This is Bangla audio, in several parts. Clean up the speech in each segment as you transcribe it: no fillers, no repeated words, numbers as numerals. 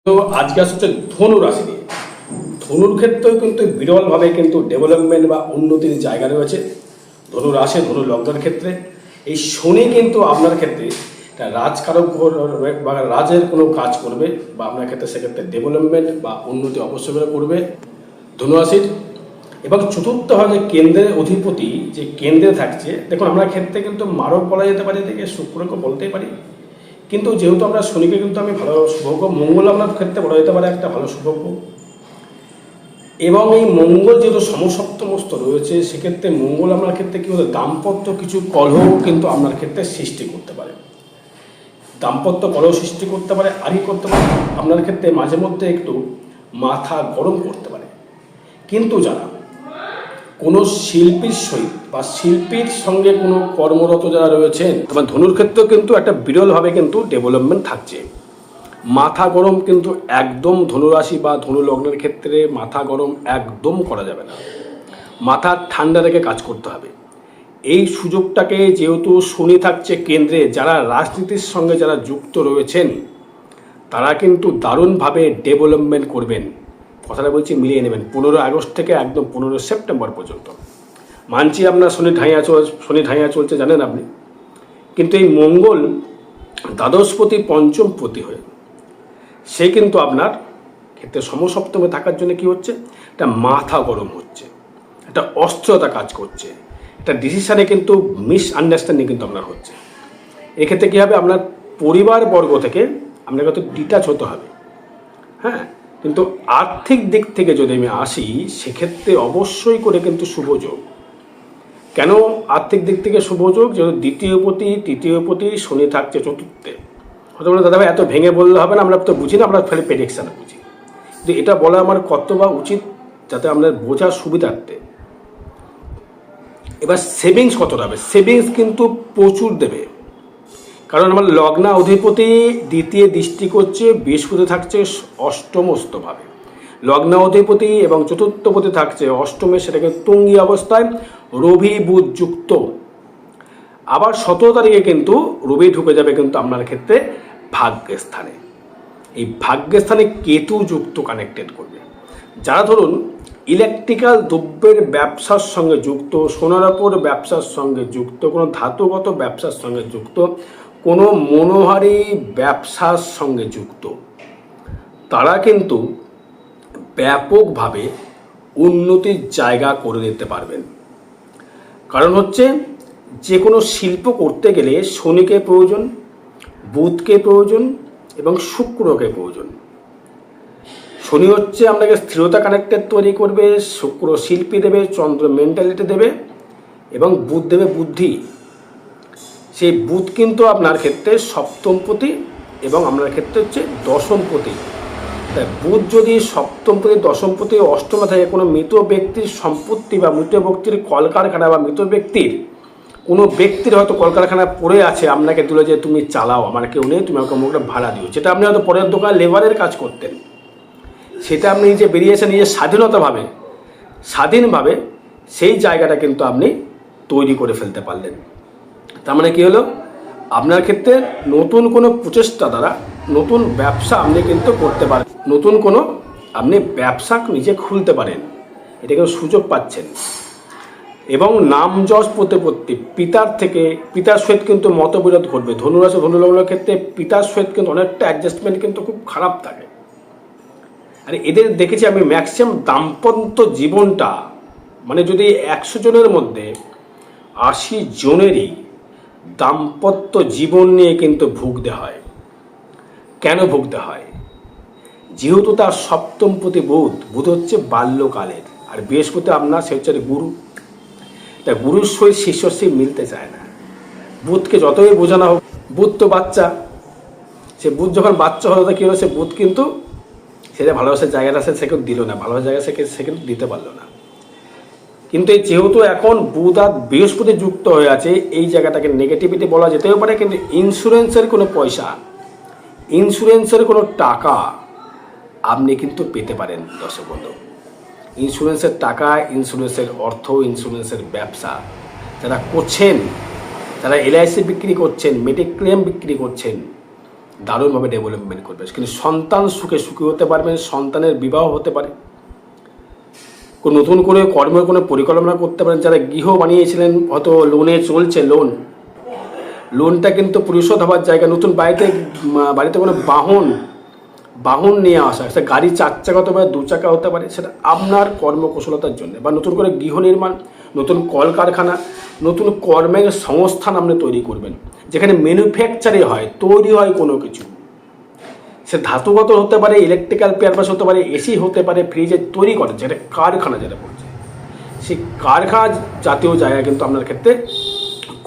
তো আজকে আসছে ধনু রাশি নিয়ে। ধনুর ক্ষেত্রেও কিন্তু বিরলভাবে কিন্তু ডেভেলপমেন্ট বা উন্নতির জায়গা রয়েছে। ধনু রাশি ধনু লগ্নের ক্ষেত্রে এই শনি কিন্তু আপনার ক্ষেত্রে একটা রাজকারক বা রাজের কোনো কাজ করবে বা আপনার ক্ষেত্রে সেক্ষেত্রে ডেভেলপমেন্ট বা উন্নতি অবশ্যই করবে ধনু রাশির। এবং চতুর্থ হয় যে কেন্দ্রের অধিপতি যে কেন্দ্রে থাকছে, দেখুন আমরা ক্ষেত্রে কিন্তু মারক বলা যেতে পারে, থেকে শুক্রকে বলতেই পারি, কিন্তু যেহেতু আমরা শনিকে কিন্তু আমি ভালো শুভজ্ঞ, মঙ্গল আপনার ক্ষেত্রে বলা যেতে পারে একটা ভালো শুভজ্ঞ। এবং এই মঙ্গল যেহেতু সমসপ্তমস্ত রয়েছে, সেক্ষেত্রে মঙ্গল আপনার ক্ষেত্রে কী হতে দাম্পত্য কিছু কলহ কিন্তু আপনার ক্ষেত্রে সৃষ্টি করতে পারে, দাম্পত্য কলহ সৃষ্টি করতে পারে। আর কি করতে পারে, আপনার ক্ষেত্রে মাঝে মধ্যে একটু মাথা গরম করতে পারে। কিন্তু যারা কোনো শিল্পীর সহিত বা শিল্পীর সঙ্গে কোনো কর্মরত যারা রয়েছেন, তোমার ধনুর ক্ষেত্রেও কিন্তু একটা বিরলভাবে কিন্তু ডেভেলপমেন্ট থাকছে। মাথা গরম কিন্তু একদম ধনুরাশি বা ধনু লগ্নের ক্ষেত্রে মাথা গরম একদম করা যাবে না, মাথা ঠান্ডা রেখে কাজ করতে হবে। এই সুযোগটাকে যেহেতু শনি থাকছে কেন্দ্রে, যারা রাজনীতির সঙ্গে যারা যুক্ত রয়েছেন তারা কিন্তু দারুণভাবে ডেভেলপমেন্ট করবেন। কথাটা বলছি, মিলিয়ে নেবেন। 15 আগস্ট থেকে একদম 15 সেপ্টেম্বর পর্যন্ত মানছি আপনার শনি ঢাইয়া চলছে, জানেন আপনি। কিন্তু এই মঙ্গল দ্বাদশপতি পঞ্চমপতি হয়ে সে কিন্তু আপনার ক্ষেত্রে সমসপ্তমে থাকার জন্য কি হচ্ছে, একটা মাথা গরম হচ্ছে, একটা অস্থিরতা কাজ করছে, একটা ডিসিশানে কিন্তু মিসআন্ডারস্ট্যান্ডিং কিন্তু আপনার হচ্ছে। এক্ষেত্রে কী হবে, আপনার পরিবারবর্গ থেকে আপনাকে হয়তো ডিটাচ হতে হবে। হ্যাঁ, কিন্তু আর্থিক দিক থেকে যদি আমি আসি, সেক্ষেত্রে অবশ্যই করে কিন্তু শুভযোগ। কেন আর্থিক দিক থেকে শুভযোগ? যেহেতু তৃতীয়পতি শনি থাকছে চতুর্থে। হয়তো বলে দাদা ভাই এত ভেঙে বললে হবে না, আমরা তো বুঝি না, আমরা খালি প্রেডিকশান বুঝি। কিন্তু এটা বলা আমার কর্তব্য বা উচিত, যাতে আমরা বোঝার সুবিধার্থে। এবার সেভিংস কতটা হবে? সেভিংস কিন্তু প্রচুর দেবে, কারণ আমার লগ্না অধিপতি দ্বিতীয় দৃষ্টি করছে, বৃহস্পতি থাকছে অষ্টমস্তভাবে। লগ্না অধিপতি এবং চতুর্থপতি থাকছে অষ্টমে, সেটাকে তুঙ্গি অবস্থায়, রবি বুধ যুক্ত। আবার 17 তারিখে কিন্তু রবি ঢুকে যাবে কিন্তু আপনার ক্ষেত্রে ভাগ্যস্থানে। এই ভাগ্যস্থানে কেতু যুক্ত কানেক্টেড করবে। যারা ধরুন ইলেকট্রিক্যাল দ্রব্যের ব্যবসার সঙ্গে যুক্ত, সোনার উপর ব্যবসার সঙ্গে যুক্ত, কোনো ধাতুগত ব্যবসার সঙ্গে যুক্ত, কোনো মনোহারী ব্যবসার সঙ্গে যুক্ত, তারা কিন্তু ব্যাপকভাবে উন্নতির জায়গা করে নিতে পারবেন। কারণ হচ্ছে, যে কোনো শিল্প করতে গেলে শনিকে প্রয়োজন, বুধকে প্রয়োজন এবং শুক্রকে প্রয়োজন। শনি হচ্ছে আপনাকে স্থিরতা কানেক্টেড তৈরি করবে, শুক্র শিল্পী দেবে, চন্দ্র মেন্টালিটি দেবে এবং বুধ দেবে বুদ্ধি। সেই বুধ কিন্তু আপনার ক্ষেত্রে সপ্তমপতি এবং আপনার ক্ষেত্রে হচ্ছে দশমপতি। তাই বুধ যদি সপ্তমপতি দশমপতি অষ্টমে থাকে, কোনো মৃত ব্যক্তির সম্পত্তি বা মৃত ব্যক্তির কলকারখানা বা মৃত ব্যক্তির কোনো ব্যক্তির হয়তো কলকারখানা পড়ে আছে, আপনাকে দিল যে তুমি চালাও, আমার কেউ নেই, তুমি আমাকে মুখটা ভাড়া দিও, যেটা আপনি হয়তো পরের দোকানে লেবারের কাজ করতেন, সেটা আপনি নিজে বেরিয়েছেন নিজের স্বাধীনভাবে সেই জায়গাটা কিন্তু আপনি তৈরি করে ফেলতে পারলেন। তার মানে কী হলো, আপনার ক্ষেত্রে নতুন কোনো প্রচেষ্টা দ্বারা নতুন ব্যবসা আপনি কিন্তু করতে পারেন, নতুন কোনো আপনি ব্যবসা নিজে খুলতে পারেন, এটা কিন্তু সুযোগ পাচ্ছেন। এবং নাম যশ প্রতিপত্তি, পিতার সহিত কিন্তু মতবিরোধ ঘটবে। ধনুরাশি ধনুলগ্নের ক্ষেত্রে পিতার সহিত কিন্তু অনেকটা অ্যাডজাস্টমেন্ট কিন্তু খুব খারাপ থাকে। আর এদের দেখেছি আমি ম্যাক্সিমাম দাম্পত্য জীবনটা, মানে যদি 100 জনের মধ্যে 80 জনেরই দাম্পত্য জীবন নিয়ে কিন্তু ভুগতে হয়। কেন ভুগতে হয়? যেহেতু তার সপ্তমপতি বুধ হচ্ছে বাল্যকালের, আর বৃহস্পতি আপনার সে হচ্ছে গুরু। তা গুরুর সহিত শিষ্যর সে মিলতে চায় না। বুধকে যতই বোঝানো হোক, বুধ তো বাচ্চা, সে বুধ যখন বাচ্চা হলো তা কী হলো, সে বুধ কিন্তু সে যে ভালোবাসার জায়গাটা আছে সে কিন্তু দিল না, ভালোবাসার জায়গা সে কিন্তু দিতে পারলো না। কিন্তু এই যেহেতু এখন বুধ আর বৃহস্পতি যুক্ত হয়ে আছে, এই জায়গাটাকে নেগেটিভিটি বলা যেতেও পারে। কিন্তু ইন্স্যুরেন্সের কোনো পয়সা, ইন্স্যুরেন্সের কোনো টাকা আপনি কিন্তু পেতে পারেন দর্শক বন্ধু। ইন্স্যুরেন্সের টাকা, ইন্স্যুরেন্সের অর্থ, ইন্স্যুরেন্সের ব্যবসা যারা করছেন, যারা LIC বিক্রি করছেন, মেডিক্লেম বিক্রি করছেন, দারুণভাবে ডেভেলপমেন্ট করবে। কিন্তু সন্তান সুখে সুখী হতে পারবেন, সন্তানের বিবাহ হতে পারে, কোনো নতুন করে কর্মের কোনো পরিকল্পনা করতে পারেন। যারা গৃহ বানিয়েছিলেন, হয়তো লোনে চলছে, লোনটা কিন্তু পরিশোধ হওয়ার জায়গা, নতুন বাড়িতে কোনো বাহন নিয়ে আসা, সেটা গাড়ি 4 চাকা হতে পারে, 2 চাকা হতে পারে, সেটা আপনার কর্মকুশলতার জন্য, বা নতুন করে গৃহ নির্মাণ, নতুন কলকারখানা, নতুন কর্মের সংস্থান আপনি তৈরি করবেন, যেখানে ম্যানুফ্যাকচারিং হয়, তৈরি হয় কোনো কিছু, সে ধাতুগত হতে পারে, ইলেকট্রিক্যাল পারপাস হতে পারে, এসি হতে পারে, ফ্রিজে তৈরি করে, যেটা কারখানা যেটা বলছে, সেই কারখানা জাতীয় জায়গা কিন্তু আপনার ক্ষেত্রে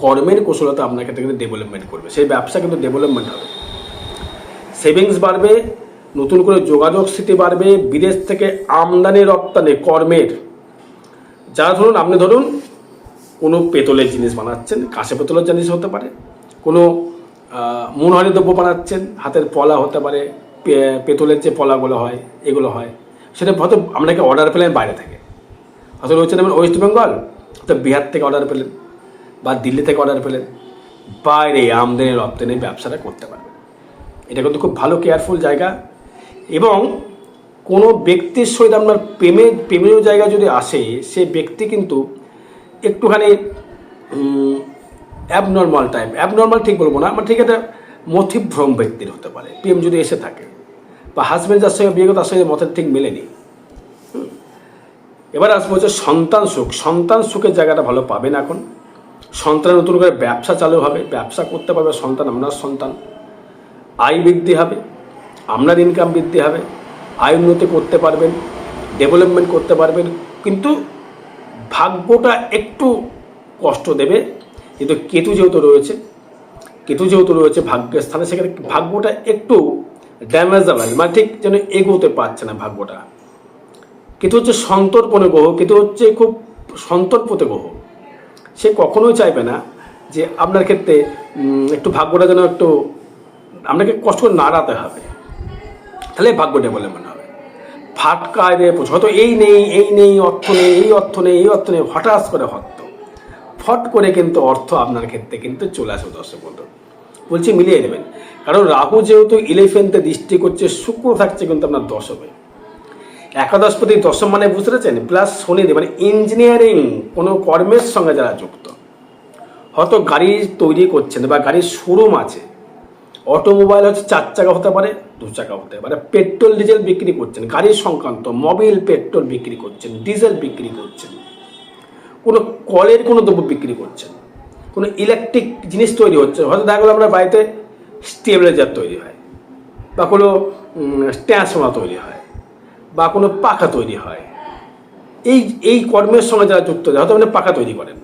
কর্মের কুশলতা আপনার ক্ষেত্রে কিন্তু ডেভেলপমেন্ট করবে। সেই ব্যবসা কিন্তু ডেভেলপমেন্ট হবে, সেভিংস বাড়বে, নতুন করে যোগাযোগ স্থিতি বাড়বে, বিদেশ থেকে আমদানি রপ্তানি কর্মের, যারা আপনি ধরুন কোনো পেতলের জিনিস বানাচ্ছেন, কাঁচা পেতলের জিনিস হতে পারে, কোনো মনোহারি দ্রব্য বানাচ্ছেন, হাতের পলা হতে পারে, পেতলের যে পলাগুলো হয়, এগুলো হয়, সেটা হয়তো আপনাকে অর্ডার পেলেন বাইরে থেকে, হয়তো রয়েছেন ওয়েস্ট বেঙ্গল, হয়তো বিহার থেকে অর্ডার পেলেন, বা দিল্লি থেকে অর্ডার পেলেন, বাইরে আমদানি রপ্তানি ব্যবসাটা করতে পারবেন। এটা কিন্তু খুব ভালো কেয়ারফুল জায়গা। এবং কোনো ব্যক্তির সহিত আপনার প্রেমের জায়গা যদি আসে, সে ব্যক্তি কিন্তু একটুখানি অ্যাবনর্মাল ঠিক বলবো না, ঠিক একটা মতিভ্রম ব্যক্তির হতে পারে, প্রেম যদি এসে থাকে, বা হাজব্যান্ড যার সঙ্গে বিয়ে করে তার সঙ্গে মতের ঠিক মেলেনি। এবার আসবো হচ্ছে সন্তান সুখের জায়গাটা ভালো পাবেন। এখন সন্তানের নতুন করে ব্যবসা চালু হবে, ব্যবসা করতে পারবে সন্তান, আপনার সন্তান, আয় বৃদ্ধি হবে, আপনার ইনকাম বৃদ্ধি হবে, আয় উন্নতি করতে পারবেন, ডেভেলপমেন্ট করতে পারবেন। কিন্তু ভাগ্যটা একটু কষ্ট দেবে, কিন্তু কেতু যেহেতু রয়েছে ভাগ্যের স্থানে, সেখানে ভাগ্যটা একটু ড্যামেজেবল, মানে ঠিক যেন এগোতে পারছে না ভাগ্যটা। কেতু হচ্ছে সন্তর্পণে গ্রহ, কেতু হচ্ছে খুব সন্তর্পতে গ্রহ, সে কখনোই চাইবে না যে আপনার ক্ষেত্রে একটু ভাগ্যটা যেন একটু আপনাকে কষ্ট নাড়াতে হবে, তাহলে ভাগ্য ডেভেলপমেন্ট হবে। ফাটকায় হয়তো এই নেই, অর্থ নেই, হঠাৎ করে ফট করে কিন্তু অর্থ আপনার ক্ষেত্রে কিন্তু চলে আসবে। দর্শক বন্ধু বলছি, মিলিয়ে নেবেন, কারণ রাহু যেহেতু 11তে দৃষ্টি করছে, শুক্র থাকছে কিন্তু আপনার দশমে, একাদশপতি দশম মানে বুঝতে পেরেছেন, প্লাস শনি, মানে ইঞ্জিনিয়ারিং কোনো কর্মের সঙ্গে যারা যুক্ত, হয়তো গাড়ি তৈরি করছেন বা গাড়ির শোরুম আছে, অটোমোবাইল হচ্ছে 4 চাকা হতে পারে, 2 চাকা হতে পারে, পেট্রোল ডিজেল বিক্রি করছেন, গাড়ির সংক্রান্ত মোবিল পেট্রোল বিক্রি করছেন, ডিজেল বিক্রি করছেন, কোনো কলের কোনো দ্রব্য বিক্রি করছেন, কোনো ইলেকট্রিক জিনিস তৈরি হচ্ছে, হয়তো দেখা গেলো আমরা বাড়িতে স্টেবিলাইজার তৈরি হয়, বা কোনো ট্রান্সফর্মার তৈরি হয়, বা কোনো পাখা তৈরি হয়, এই কর্মের সঙ্গে যারা যুক্ত, হয়তো আপনি পাখা তৈরি করেন,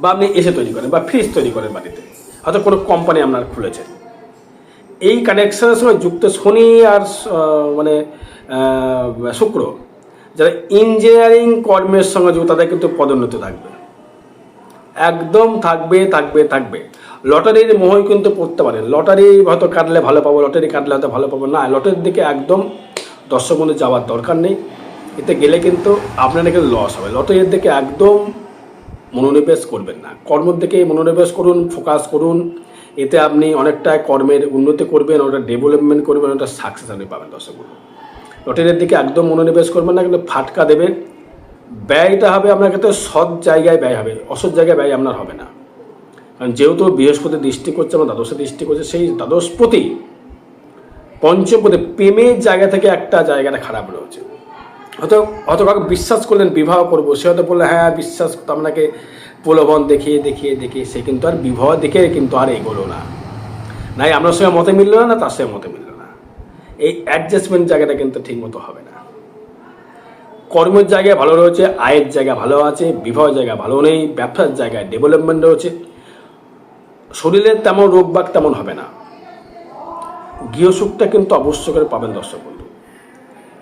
বা আপনি এসে তৈরি করেন, বা ফ্রিজ তৈরি করেন বাড়িতে, হয়তো কোনো কোম্পানি আপনার খুলেছেন, এই কানেকশনের সঙ্গে যুক্ত শনি আর মানে শুক্র, যারা ইঞ্জিনিয়ারিং কর্মের সঙ্গে যুক্ত, তাদের কিন্তু পদোন্নতি থাকবে, একদম থাকবে। লটারির মোহই কিন্তু পড়তে পারেন, লটারি হয়তো কাটলে ভালো পাবো, লটারি কাটলে হয়তো ভালো পাবো না, লটারির দিকে একদম দর্শক বন্ধু যাওয়ার দরকার নেই। এতে গেলে কিন্তু আপনার কিন্তু লস হবে। লটারির দিকে একদম মনোনিবেশ করবেন না, কর্মের দিকে মনোনিবেশ করুন, ফোকাস করুন, এতে আপনি অনেকটা কর্মের উন্নতি করবেন, ওটা ডেভেলপমেন্ট করবেন, ওটা সাকসেস আপনি পাবেন। দর্শক বন্ধু লটারির দিকে একদম মনোনিবেশ করবেন না, কিন্তু ফাটকা দেবে, ব্যয়টা হবে আপনার ক্ষেত্রে সৎ জায়গায় ব্যয় হবে, অসৎ জায়গায় ব্যয় আপনার হবে না। কারণ যেহেতু বৃহস্পতি দৃষ্টি করছে, আমার দ্বাদশে দৃষ্টি করছে, সেই দ্বাদশপতি পঞ্চমপতি প্রেমের জায়গা থেকে একটা জায়গাটা খারাপ রয়েছে। হয়তো কাউকে বিশ্বাস করলেন বিবাহ করবো, সে হয়তো বললে হ্যাঁ বিশ্বাস, আপনাকে প্রলোভন দেখিয়ে সে কিন্তু আর বিবাহ দেখে কিন্তু আর এগোলো না, নাই আপনার সঙ্গে মতে মিললো না, তার সঙ্গে মতে মিললো না, এই অ্যাডজাস্টমেন্ট জায়গাটা কিন্তু ঠিক মতো হবে না। কর্মের জায়গায় ভালো রয়েছে, আয়ের জায়গা ভালো আছে, বিবাহ জায়গা ভালো নেই, ব্যবসার জায়গায় ডেভেলপমেন্ট রয়েছে, শরীরের তেমন রোগবাগ তেমন হবে না, গৃহসুখটা কিন্তু অবশ্যই করে পাবেন। দর্শক বন্ধু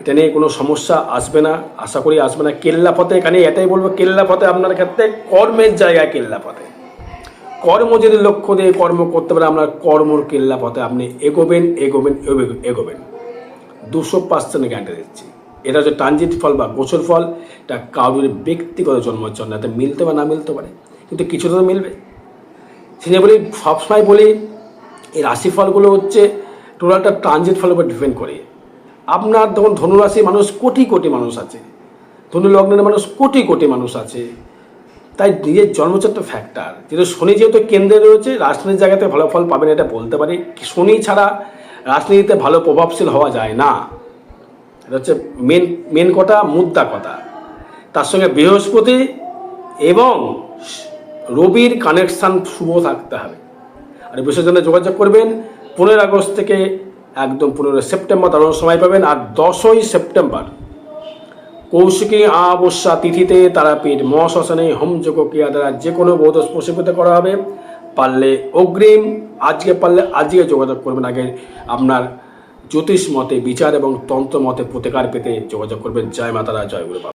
এটা নিয়ে কোনো সমস্যা আসবে না, আশা করি আসবে না। কেল্লা পথে, এখানে এটাই বলবো, কেল্লা পথে আপনার ক্ষেত্রে কর্মের জায়গায় কেল্লা পথে, কর্ম যদি লক্ষ্য দিয়ে কর্ম করতে পারে, আপনার কর্মর কেল্লা পথে আপনি এগোবেন 200% গ্যারান্টি দিচ্ছি। এটা হচ্ছে ট্রানজিট ফল বা গোচর ফল, এটা কারোর ব্যক্তিগত জন্মের জন্য এতে মিলতে বা না মিলতে পারে, কিন্তু কিছু তো মিলবে। সেই বলি, সবসময় বলি এই রাশিফলগুলো হচ্ছে টোটালটা ট্রানজিট ফলের উপর ডিপেন্ড করে। আপনার তখন ধনুরাশি মানুষ কোটি কোটি মানুষ আছে, ধনু লগ্নের মানুষ কোটি কোটি মানুষ আছে, তাই নিজের জন্মচক্র ফ্যাক্টর, যেহেতু শনি যেহেতু কেন্দ্রে রয়েছে রাজনীতির জায়গাতে ভালো ফল পাবেন এটা বলতে পারি। শনি ছাড়া রাজনীতিতে ভালো প্রভাবশীল হওয়া যায় না, এটা হচ্ছে মেন কথা, মুদ্রা কথা। তার সঙ্গে বৃহস্পতি এবং রবির কানেকশান শুভ থাকতে হবে। আর বিষয়ের জন্য যোগাযোগ করবেন 15 আগস্ট থেকে একদম 15 সেপ্টেম্বর দাঁড়ানোর সময় পাবেন। আর 10ই সেপ্টেম্বর কৌশিকী অমাবস্যা তিথিতে তারাপীঠ মহাশ্মশানে হোমযজ্ঞ ক্রিয়া দ্বারা যে কোনো বৌদ্ধ প্রশিক্ষিত করা হবে। পারলে অগ্রিম, পারলে আজকে যোগাযোগ করবেন। আগে আপনার জ্যোতিষ মতে বিচার এবং তন্ত্র মতে প্রতিকার পেতে যোগাযোগ করবেন। জয় মাতারা, জয় গুরু বাবা।